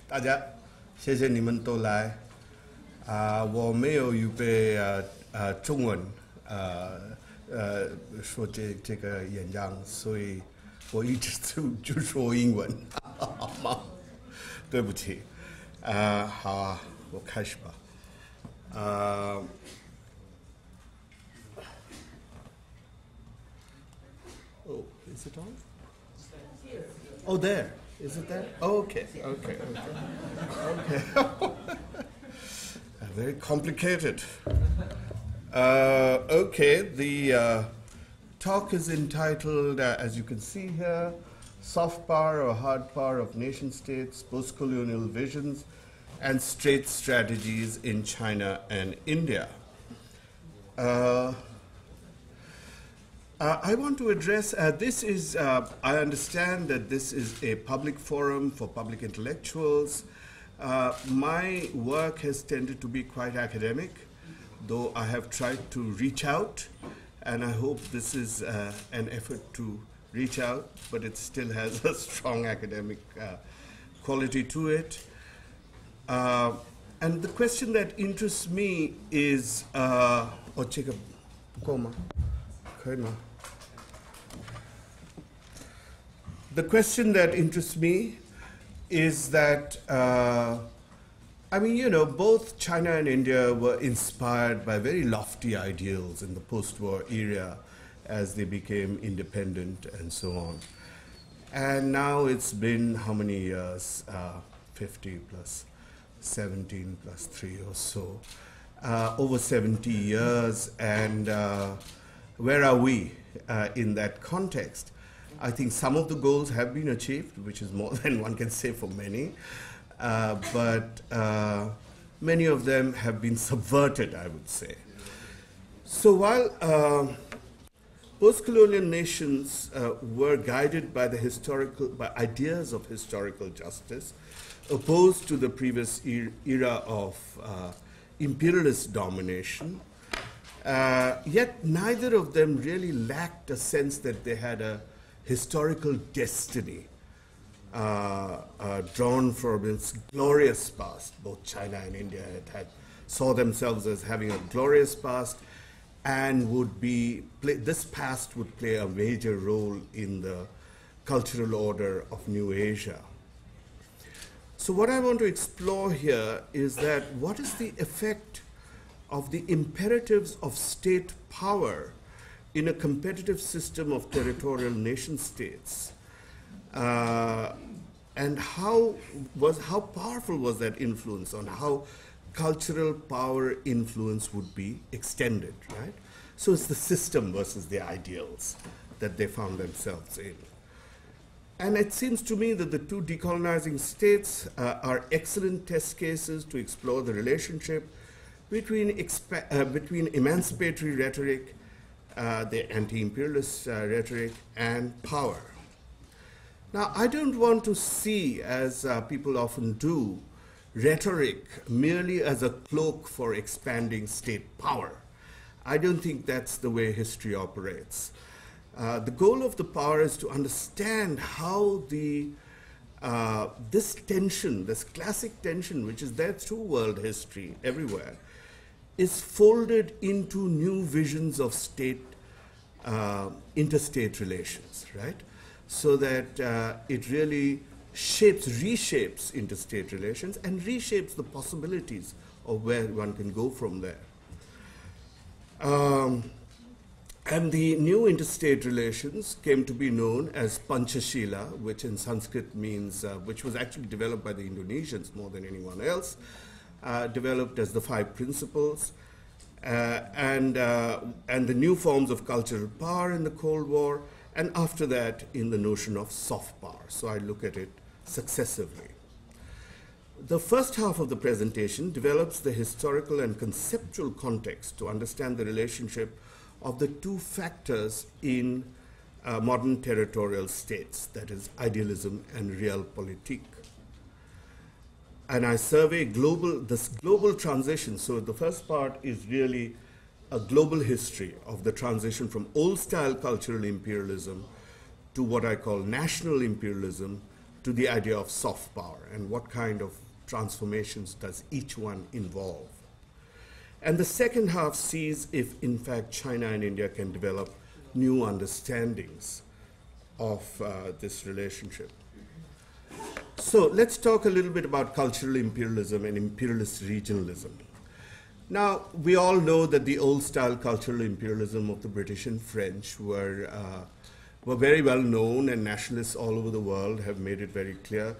大家谢谢你们都来。我没有预备中文说这个演讲，所以我一直就说英文，好吗？对不起。好啊，我开始吧。Oh, is it on? Oh, there. Is it there? Okay. Very complicated. Okay, the talk is entitled, as you can see here, Soft Power or Hard Power of Nation States, Post-colonial Visions and State Strategies in China and India. I want to address, this is, I understand that this is a public forum for public intellectuals. My work has tended to be quite academic, though I have tried to reach out, and I hope this is an effort to reach out, but it still has a strong academic quality to it. And the question that interests me is, the question that interests me is that, I mean, you know, both China and India were inspired by very lofty ideals in the post-war era as they became independent and so on. And now it's been how many years? 50 plus 17 plus 3 or so. Over 70 years, and where are we in that context? I think some of the goals have been achieved, which is more than one can say for many, but many of them have been subverted, I would say. So while post-colonial nations were guided by by ideas of historical justice, opposed to the previous era of imperialist domination, yet neither of them really lacked a sense that they had a historical destiny drawn from its glorious past. Both China and India saw themselves as having a glorious past, and this past would play a major role in the cultural order of New Asia. So what I want to explore here is that what is the effect of the imperatives of state power in a competitive system of territorial nation states, and how powerful was that influence on how cultural power influence would be extended, right? So it's the system versus the ideals that they found themselves in. And it seems to me that the two decolonizing states are excellent test cases to explore the relationship between emancipatory rhetoric, the anti-imperialist rhetoric, and power. Now, I don't want to see, as people often do, rhetoric merely as a cloak for expanding state power. I don't think that's the way history operates. The goal of the power is to understand how this tension, this classic tension, which is there through world history everywhere, is folded into new visions of interstate relations, right? So that it really reshapes interstate relations and reshapes the possibilities of where one can go from there. And the new interstate relations came to be known as Panchashila, which in Sanskrit means, which was actually developed by the Indonesians more than anyone else, developed as the 5 principles, and the new forms of cultural power in the Cold War, and after that in the notion of soft power. So I look at it successively. The first half of the presentation develops the historical and conceptual context to understand the relationship of the two factors in modern territorial states, that is idealism and realpolitik. And I survey this global transition. So the first part is really a global history of the transition from old-style cultural imperialism to what I call national imperialism, to to the idea of soft power and what kind of transformations does each one involve. And the second half sees if, in fact, China and India can develop new understandings of this relationship. So let's talk a little bit about cultural imperialism and imperialist regionalism. Now, we all know that the old-style cultural imperialism of the British and French were very well known, and nationalists all over the world have made it very clear.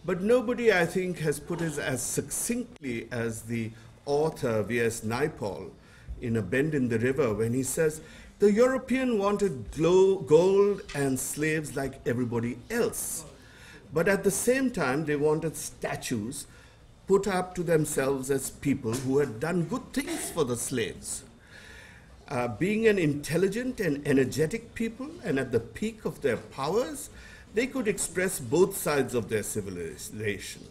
But nobody, I think, has put it as succinctly as the author V.S. Naipaul in A Bend in the River, when he says, the European wanted gold and slaves like everybody else. But at the same time, they wanted statues put up to themselves as people who had done good things for the slaves. Being an intelligent and energetic people, and at the peak of their powers, they could express both sides of their civilization.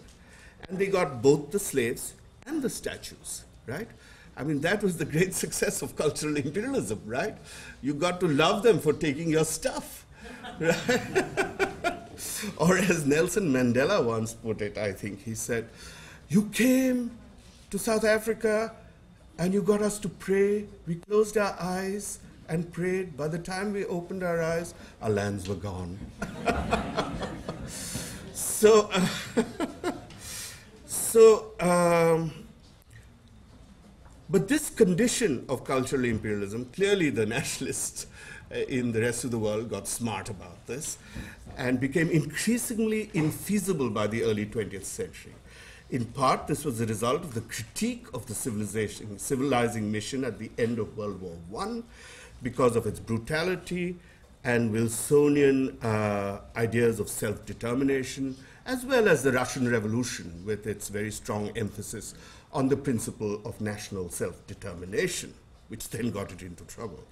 And they got both the slaves and the statues, right? I mean, that was the great success of cultural imperialism, right? You got to love them for taking your stuff, right? Or as Nelson Mandela once put it, I think, he said, you came to South Africa and you got us to pray. We closed our eyes and prayed. By the time we opened our eyes, our lands were gone. But this condition of cultural imperialism, clearly the nationalists in the rest of the world got smart about this and became increasingly infeasible by the early 20th century. In part, this was a result of the critique of the civilizing mission at the end of World War I because of its brutality and Wilsonian ideas of self-determination, as well as the Russian Revolution with its very strong emphasis on the principle of national self-determination, which then got it into trouble.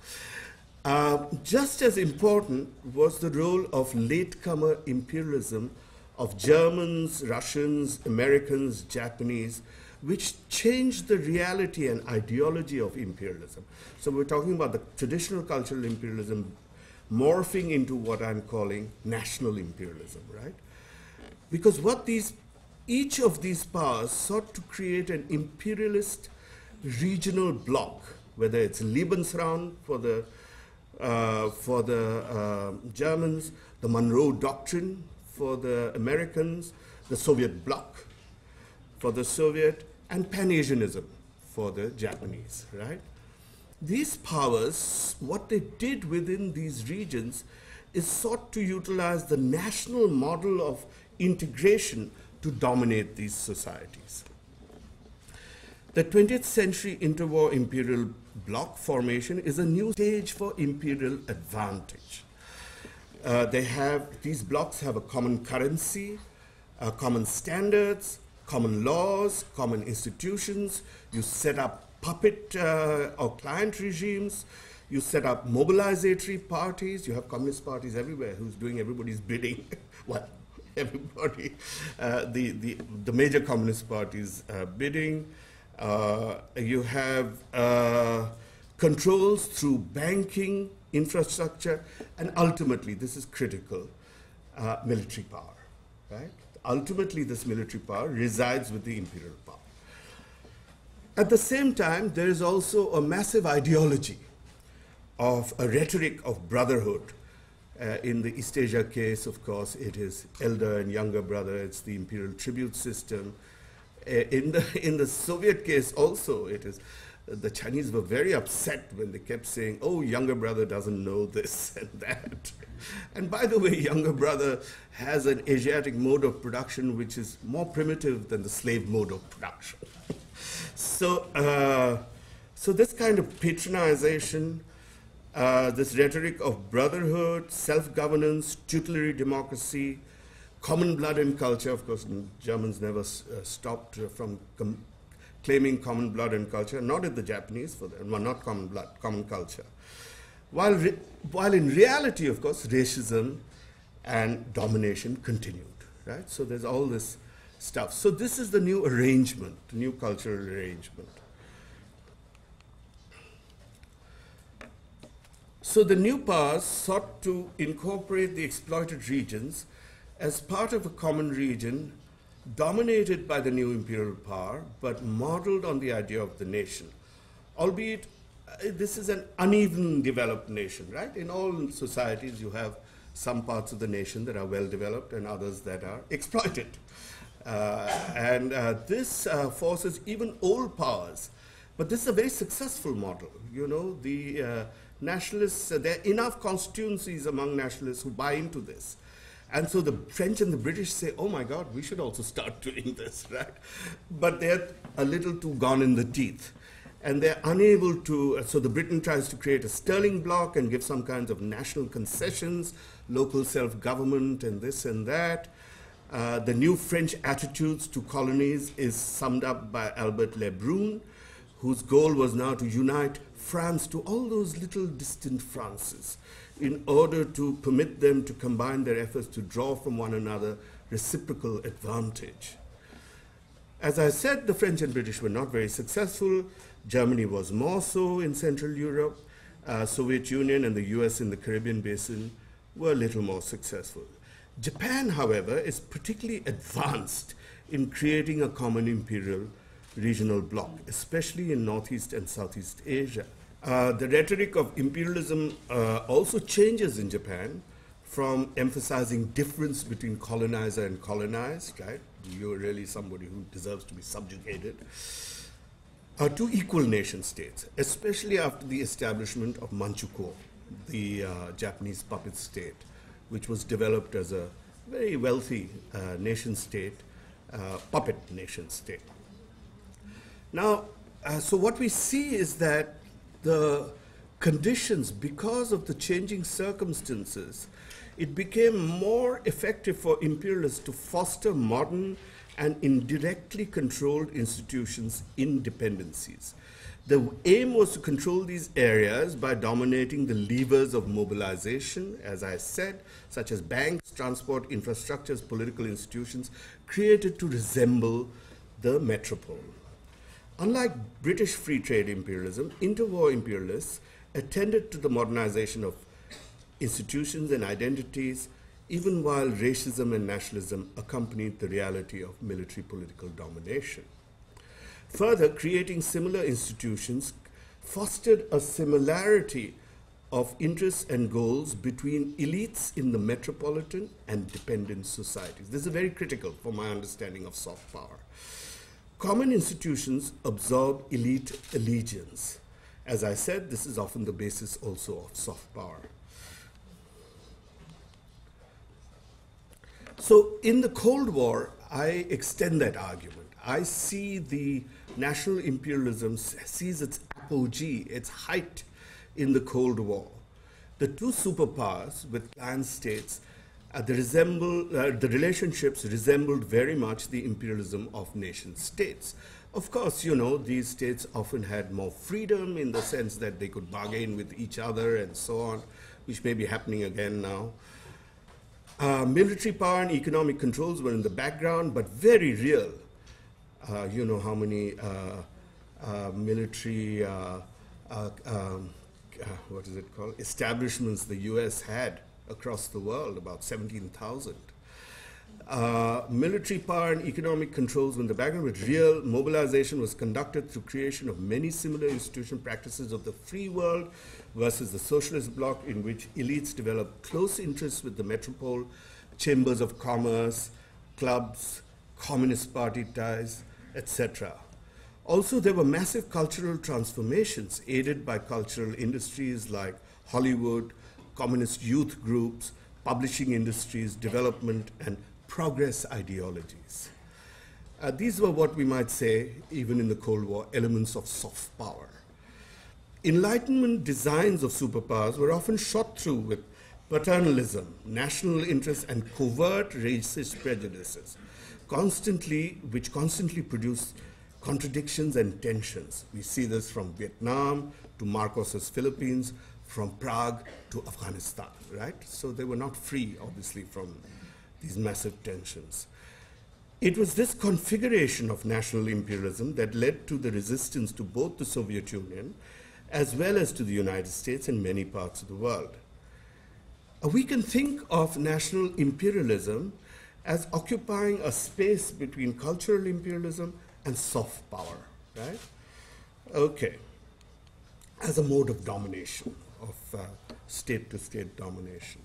Just as important was the role of latecomer imperialism of Germans, Russians, Americans, Japanese, which changed the reality and ideology of imperialism. So we're talking about the traditional cultural imperialism morphing into what I'm calling national imperialism, right? Because each of these powers sought to create an imperialist regional bloc, whether it's Lebensraum for the Germans, the Monroe Doctrine for the Americans, the Soviet bloc for the Soviet, and Pan-Asianism for the Japanese, right? These powers, what they did within these regions is sought to utilize the national model of integration to dominate these societies. The 20th century interwar imperial bloc formation is a new stage for imperial advantage. These blocs have a common currency, common standards, common laws, common institutions. You set up puppet or client regimes. You set up mobilizatory parties. You have communist parties everywhere who's doing everybody's bidding. Well, everybody, the major communist parties bidding. You have controls through banking, infrastructure, and ultimately, this is critical, military power, right? Ultimately, this military power resides with the imperial power. At the same time, there is also a massive ideology of a rhetoric of brotherhood. In the East Asia case, of course, it is elder and younger brother. It's the imperial tribute system. In the Soviet case also, it is. The Chinese were very upset when they kept saying, oh, younger brother doesn't know this and that. And by the way, younger brother has an Asiatic mode of production which is more primitive than the slave mode of production. So this kind of patronization, this rhetoric of brotherhood, self-governance, tutelary democracy, common blood and culture, of course, Germans never stopped from claiming common blood and culture, not in the Japanese, not common blood, common culture. While in reality, of course, racism and domination continued, right? So there's all this stuff. So this is the new arrangement, new cultural arrangement. So the new powers sought to incorporate the exploited regions as part of a common region dominated by the new imperial power, but modeled on the idea of the nation. Albeit, this is an uneven developed nation, right? In all societies, you have some parts of the nation that are well developed and others that are exploited. This forces even old powers. But this is a very successful model. You know, the nationalists, there are enough constituencies among nationalists who buy into this. And so the French and the British say, oh my God, we should also start doing this, right? But they're a little too gone in the teeth. And they're unable to, so the Britain tries to create a sterling bloc and give some kinds of national concessions, local self-government and this and that. The new French attitudes to colonies is summed up by Albert Le Brun, whose goal was now to unite France to all those little distant Frances in order to permit them to combine their efforts to draw from one another reciprocal advantage. As I said, the French and British were not very successful. Germany was more so in Central Europe. Soviet Union and the US in the Caribbean basin were a little more successful. Japan, however, is particularly advanced in creating a common imperial regional bloc, especially in Northeast and Southeast Asia. The rhetoric of imperialism also changes in Japan from emphasizing difference between colonizer and colonized, right? You're really somebody who deserves to be subjugated, to equal nation states, especially after the establishment of Manchukuo, the Japanese puppet state, which was developed as a very wealthy nation state, puppet nation state. Now, so what we see is that the conditions, because of the changing circumstances, it became more effective for imperialists to foster modern and indirectly controlled institutions in dependencies. The aim was to control these areas by dominating the levers of mobilization, as I said, such as banks, transport, infrastructures, political institutions, created to resemble the metropole. Unlike British free trade imperialism, interwar imperialists attended to the modernization of institutions and identities, even while racism and nationalism accompanied the reality of military political domination. Further, creating similar institutions fostered a similarity of interests and goals between elites in the metropolitan and dependent societies. This is very critical for my understanding of soft power. Common institutions absorb elite allegiance. As I said, this is often the basis also of soft power. So in the Cold War, I extend that argument. I see the national imperialism sees its apogee, its height in the Cold War. The two superpowers with clan states, the relationships resembled very much the imperialism of nation states. Of course, you know, these states often had more freedom in the sense that they could bargain with each other and so on, which may be happening again now. Military power and economic controls were in the background, but very real. You know how many military, what is it called, establishments the US had across the world, about 17,000. Military power and economic controls were in the background, but real mobilization was conducted through creation of many similar institutional practices of the free world versus the socialist bloc, in which elites developed close interests with the metropole, chambers of commerce, clubs, communist party ties, etc. Also, there were massive cultural transformations aided by cultural industries like Hollywood, communist youth groups, publishing industries, development, and progress ideologies. These were what we might say, even in the Cold War, elements of soft power. Enlightenment designs of superpowers were often shot through with paternalism, national interests, and covert racist prejudices, which constantly produce contradictions and tensions. We see this from Vietnam to Marcos's Philippines, from Prague to Afghanistan, right? So they were not free, obviously, from these massive tensions. It was this configuration of national imperialism that led to the resistance to both the Soviet Union as well as to the United States and many parts of the world. We can think of national imperialism as occupying a space between cultural imperialism and soft power, right? Okay. As a mode of domination, of state-to-state domination.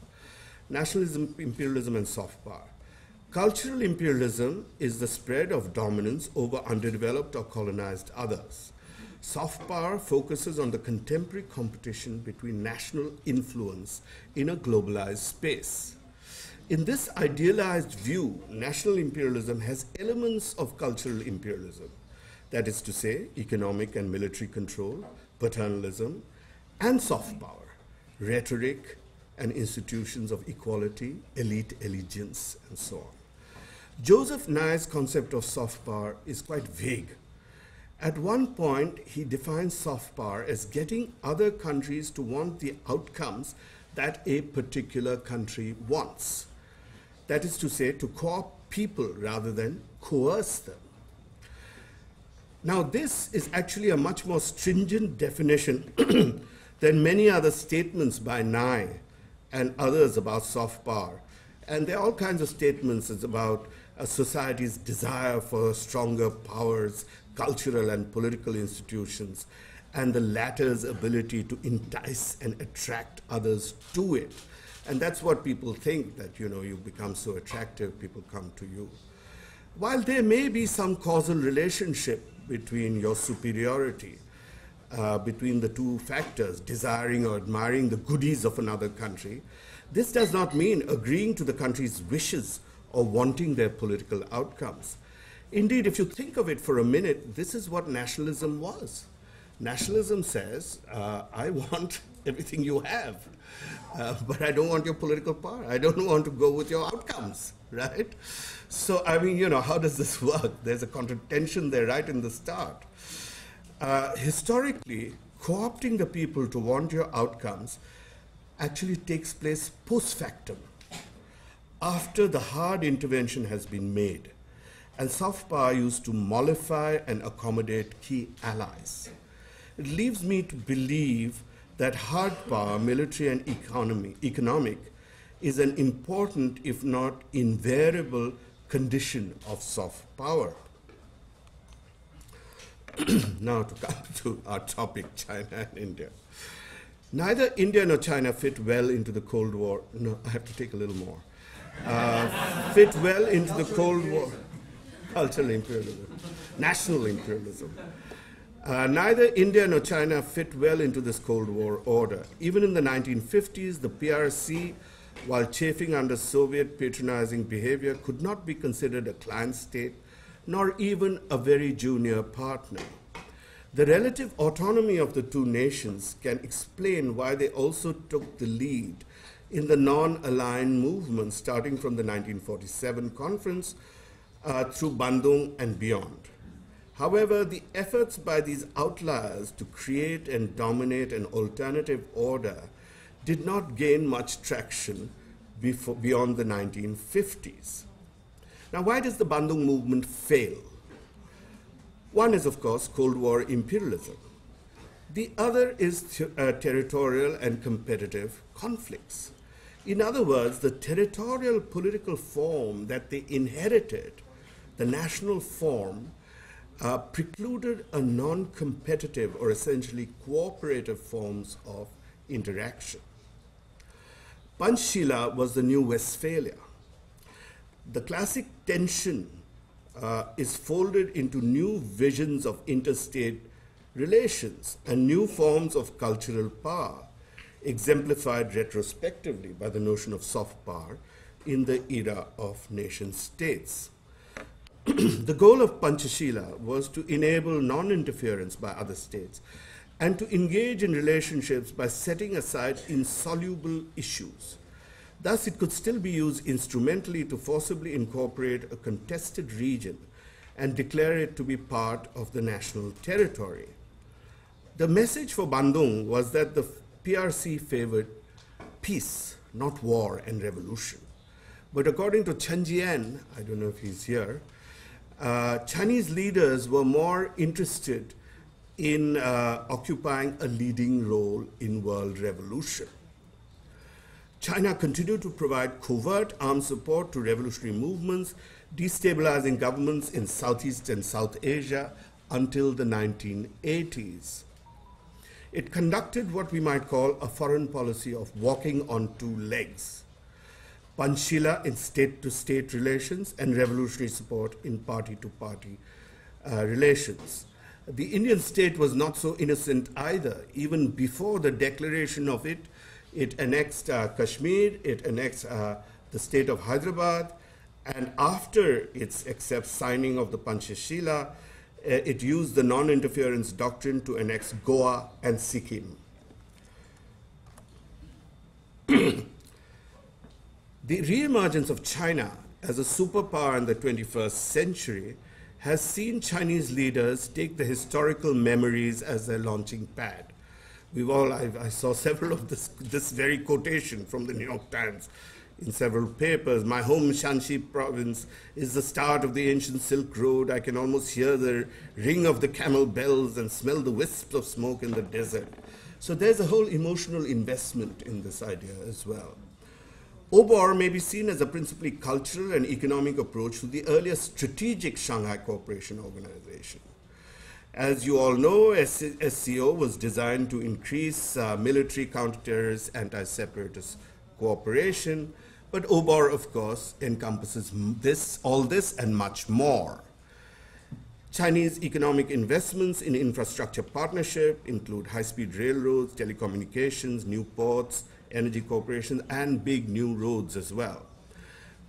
Nationalism, imperialism, and soft power. Cultural imperialism is the spread of dominance over underdeveloped or colonized others. Soft power focuses on the contemporary competition between national influence in a globalized space. In this idealized view, national imperialism has elements of cultural imperialism, that is to say, economic and military control, paternalism, and soft power, rhetoric and institutions of equality, elite allegiance, and so on. Joseph Nye's concept of soft power is quite vague. At one point, he defines soft power as getting other countries to want the outcomes that a particular country wants. That is to say, to co-opt people rather than coerce them. Now, this is actually a much more stringent definition than many other statements by Nye and others about soft power. And there are all kinds of statements about a society's desire for stronger powers, cultural and political institutions, and the latter's ability to entice and attract others to it. And that's what people think, that, you know, you become so attractive, people come to you. While there may be some causal relationship between your superiority, between the two factors, desiring or admiring the goodies of another country, this does not mean agreeing to the country's wishes or wanting their political outcomes. Indeed, if you think of it for a minute, this is what nationalism was. Nationalism says, I want everything you have, but I don't want your political power. I don't want to go with your outcomes, right? So, I mean, you know, how does this work? There's a contradiction there right in the start. Historically, co-opting the people to want your outcomes actually takes place post factum, after the hard intervention has been made, and soft power used to mollify and accommodate key allies. It leaves me to believe that hard power, military and economic, is an important, if not invariable, condition of soft power. Now to come to our topic, China and India. Neither India nor China fit well into the Cold War. No, I have to take a little more. Fit well into the Cold War. Cultural imperialism, national imperialism. Neither India nor China fit well into this Cold War order. Even in the 1950s, the PRC, while chafing under Soviet patronizing behavior, could not be considered a client state, nor even a very junior partner. The relative autonomy of the two nations can explain why they also took the lead in the non-aligned movement starting from the 1947 conference through Bandung and beyond. However, the efforts by these outliers to create and dominate an alternative order did not gain much traction beyond the 1950s. Now, why does the Bandung movement fail? One is, of course, Cold War imperialism. The other is territorial and competitive conflicts. In other words, the territorial political form that they inherited, the national form, precluded a non-competitive or essentially cooperative forms of interaction. Panchshila was the new Westphalia. The classic tension is folded into new visions of interstate relations and new forms of cultural power, exemplified retrospectively by the notion of soft power in the era of nation states. The goal of Panchashila was to enable non-interference by other states and to engage in relationships by setting aside insoluble issues. Thus, it could still be used instrumentally to forcibly incorporate a contested region and declare it to be part of the national territory. The message for Bandung was that the PRC favored peace, not war and revolution. But according to Chen Jian, I don't know if he's here, Chinese leaders were more interested in occupying a leading role in world revolution. China continued to provide covert armed support to revolutionary movements, destabilizing governments in Southeast and South Asia until the 1980s. It conducted what we might call a foreign policy of walking on two legs: Panchila in state-to-state relations and revolutionary support in party-to-party relations. The Indian state was not so innocent either. Even before the declaration of it, it annexed Kashmir, it annexed the state of Hyderabad, and after its signing of the Panchashila, it used the non-interference doctrine to annex Goa and Sikkim. The reemergence of China as a superpower in the 21st century has seen Chinese leaders take the historical memories as their launching pad. I saw several of this very quotation from the New York Times in several papers. My home Shanxi province is the start of the ancient Silk Road. I can almost hear the ring of the camel bells and smell the wisps of smoke in the desert. So there's a whole emotional investment in this idea as well. OBOR may be seen as a principally cultural and economic approach to the earlier strategic Shanghai Cooperation Organization. As you all know, SCO was designed to increase military, counter-terrorist, anti-separatist cooperation, but OBOR, of course, encompasses all this and much more. Chinese economic investments in infrastructure partnership include high-speed railroads, telecommunications, new ports, energy corporations, and big new roads as well.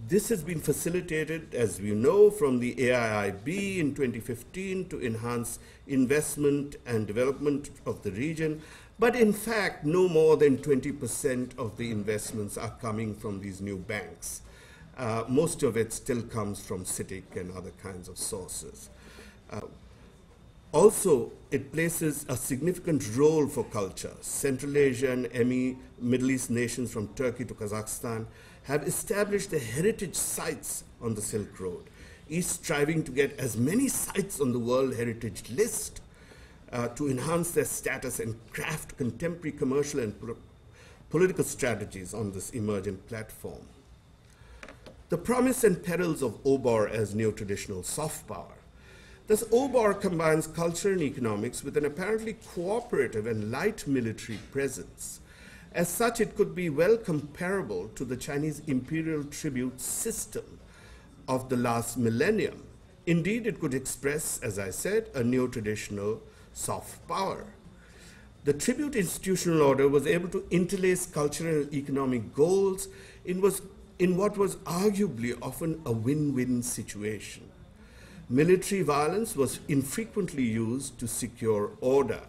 This has been facilitated, as we know, from the AIIB in 2015 to enhance investment and development of the region. But in fact, no more than 20% of the investments are coming from these new banks. Most of it still comes from CITIC and other kinds of sources. Also, it places a significant role for culture. Central Asia and Middle East nations from Turkey to Kazakhstan have established their heritage sites on the Silk Road, each striving to get as many sites on the World Heritage List to enhance their status and craft contemporary commercial and political strategies on this emergent platform. The promise and perils of OBOR as neo-traditional soft power. Thus, OBOR combines culture and economics with an apparently cooperative and light military presence. As such, it could be well comparable to the Chinese imperial tribute system of the last millennium. Indeed, it could express, as I said, a neo-traditional soft power. The tribute institutional order was able to interlace cultural and economic goals in what was arguably often a win-win situation. Military violence was infrequently used to secure order.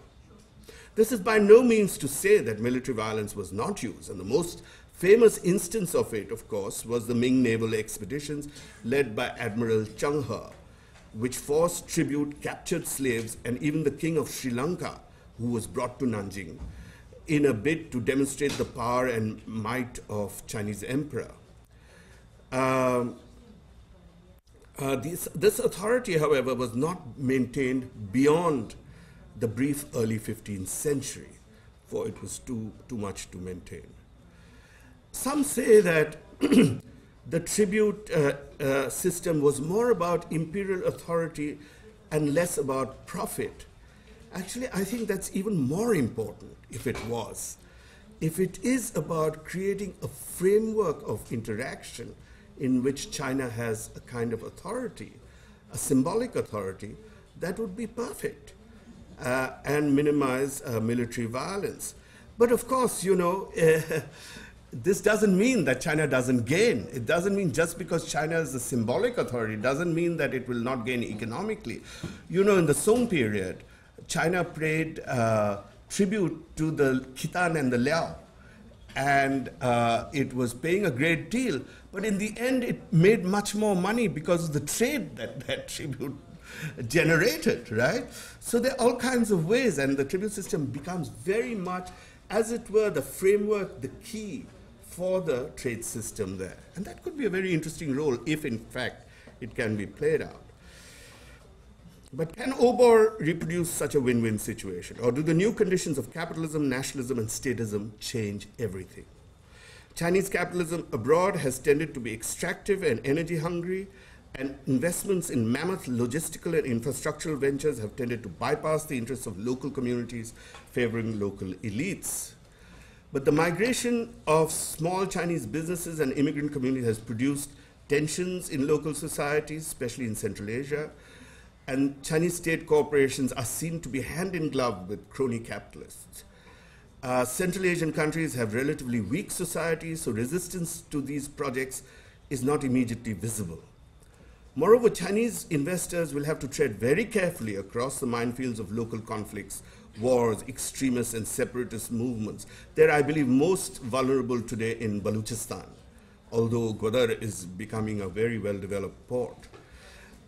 This is by no means to say that military violence was not used, and the most famous instance of it, of course, was the Ming naval expeditions led by Admiral Zheng He, which forced tribute, captured slaves, and even the king of Sri Lanka, who was brought to Nanjing, in a bid to demonstrate the power and might of Chinese emperor. This authority, however, was not maintained beyond the brief early 15th century, for it was too much to maintain. Some say that the tribute system was more about imperial authority and less about profit. Actually, I think that's even more important if it was. If it is about creating a framework of interaction in which China has a kind of authority, a symbolic authority, that would be perfect and minimize military violence. But of course, you know, this doesn't mean that China doesn't gain. It doesn't mean just because China is a symbolic authority, it doesn't mean that it will not gain economically. You know, in the Song period, China paid tribute to the Khitan and the Liao, and it was paying a great deal. But in the end, it made much more money because of the trade that tribute generated, right? So there are all kinds of ways, and the tribute system becomes very much, as it were, the framework, the key for the trade system there. And that could be a very interesting role if, in fact, it can be played out. But can OBOR reproduce such a win-win situation? Or do the new conditions of capitalism, nationalism, and statism change everything? Chinese capitalism abroad has tended to be extractive and energy hungry, and investments in mammoth logistical and infrastructural ventures have tended to bypass the interests of local communities, favoring local elites. But the migration of small Chinese businesses and immigrant communities has produced tensions in local societies, especially in Central Asia, and Chinese state corporations are seen to be hand in glove with crony capitalists. Central Asian countries have relatively weak societies, so resistance to these projects is not immediately visible. Moreover, Chinese investors will have to tread very carefully across the minefields of local conflicts, wars, extremist and separatist movements. They're, I believe, most vulnerable today in Balochistan, although Gwadar is becoming a very well-developed port.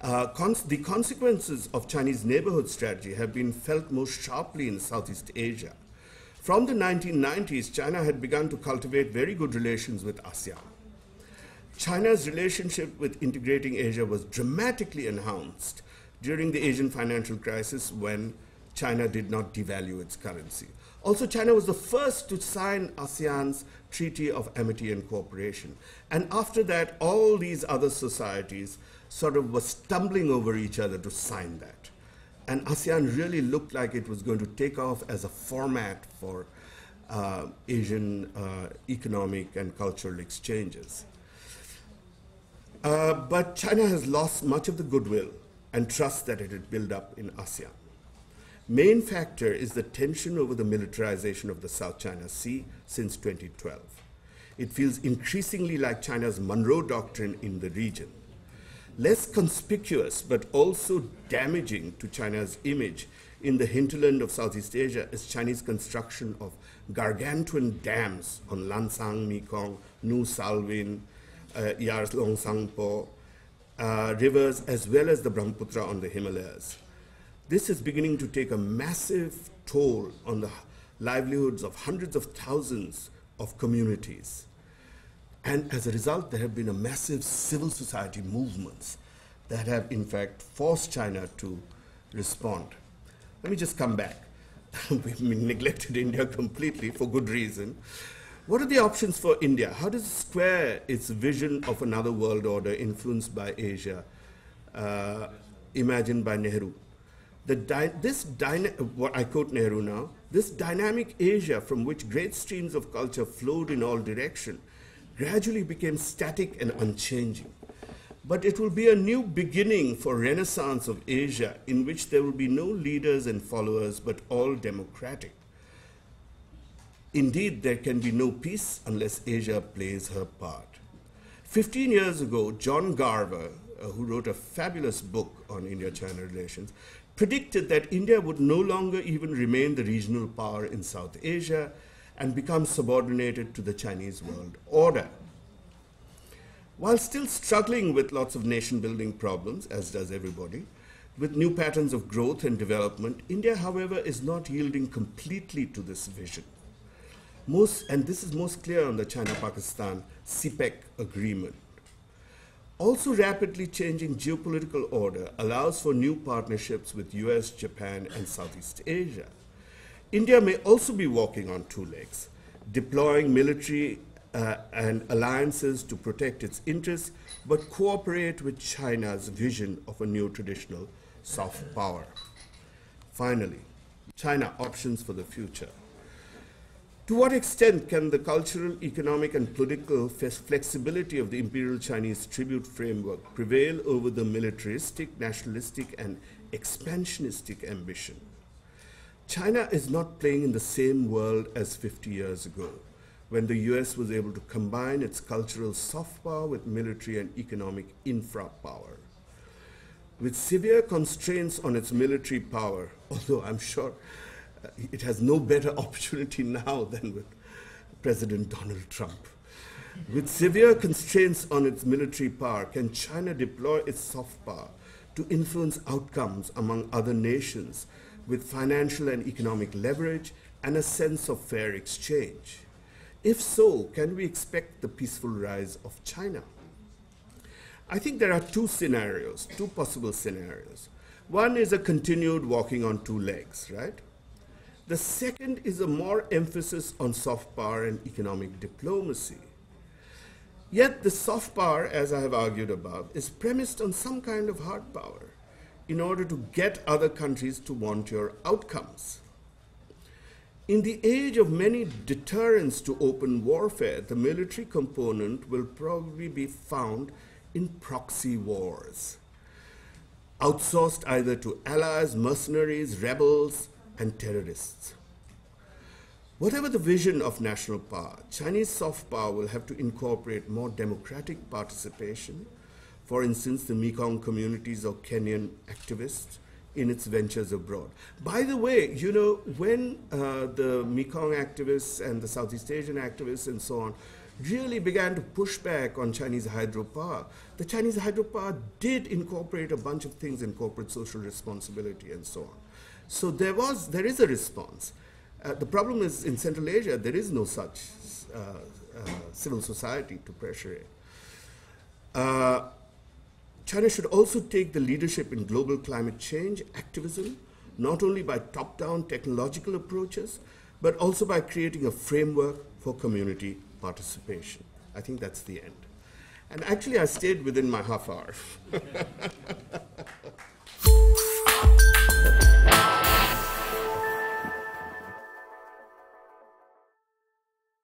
The consequences of Chinese neighborhood strategy have been felt most sharply in Southeast Asia. From the 1990s, China had begun to cultivate very good relations with ASEAN. China's relationship with integrating Asia was dramatically enhanced during the Asian financial crisis when China did not devalue its currency. Also, China was the first to sign ASEAN's Treaty of Amity and Cooperation. And after that, all these other societies sort of were stumbling over each other to sign that. And ASEAN really looked like it was going to take off as a format for Asian economic and cultural exchanges. But China has lost much of the goodwill and trust that it had built up in ASEAN. Main factor is the tension over the militarization of the South China Sea since 2012. It feels increasingly like China's Monroe Doctrine in the region. Less conspicuous but also damaging to China's image in the hinterland of Southeast Asia is Chinese construction of gargantuan dams on Lansang, Mekong, Nu Salween, Yarlong Sangpo rivers, as well as the Brahmaputra on the Himalayas. This is beginning to take a massive toll on the livelihoods of hundreds of thousands of communities. And as a result, there have been a massive civil society movements that have, in fact, forced China to respond. Let me just come back. We've neglected India completely for good reason. What are the options for India? How does it square its vision of another world order influenced by Asia, imagined by Nehru? What I quote Nehru now, this dynamic Asia from which great streams of culture flowed in all directions gradually became static and unchanging. But it will be a new beginning for renaissance of Asia in which there will be no leaders and followers but all democratic. Indeed, there can be no peace unless Asia plays her part. 15 years ago, John Garver, who wrote a fabulous book on India-China relations, predicted that India would no longer even remain the regional power in South Asia and become subordinated to the Chinese world order. While still struggling with lots of nation-building problems, as does everybody, with new patterns of growth and development, India, however, is not yielding completely to this vision. And this is most clear on the China-Pakistan CPEC agreement. Also rapidly changing geopolitical order allows for new partnerships with US, Japan, and Southeast Asia. India may also be walking on two legs, deploying military and alliances to protect its interests, but cooperate with China's vision of a new traditional soft power. Finally, China options for the future. To what extent can the cultural, economic, and political flexibility of the imperial Chinese tribute framework prevail over the militaristic, nationalistic, and expansionistic ambition? China is not playing in the same world as 50 years ago, when the US was able to combine its cultural soft power with military and economic infra power. With severe constraints on its military power, although I'm sure it has no better opportunity now than with President Donald Trump. With severe constraints on its military power, can China deploy its soft power to influence outcomes among other nations with financial and economic leverage and a sense of fair exchange? If so, can we expect the peaceful rise of China? I think there are two possible scenarios. One is a continued walking on two legs, right? The second is a more emphasis on soft power and economic diplomacy. Yet the soft power, as I have argued above, is premised on some kind of hard power in order to get other countries to want your outcomes. In the age of many deterrents to open warfare, the military component will probably be found in proxy wars, outsourced either to allies, mercenaries, rebels, and terrorists. Whatever the vision of national power, Chinese soft power will have to incorporate more democratic participation, for instance, the Mekong communities or Kenyan activists in its ventures abroad. By the way, you know, when the Mekong activists and the Southeast Asian activists and so on really began to push back on Chinese hydropower, the Chinese hydropower did incorporate a bunch of things in corporate social responsibility and so on. So there is a response. The problem is in Central Asia, there is no such civil society to pressure it. China should also take the leadership in global climate change activism, not only by top-down technological approaches, but also by creating a framework for community participation. I think that's the end. And actually, I stayed within my half hour.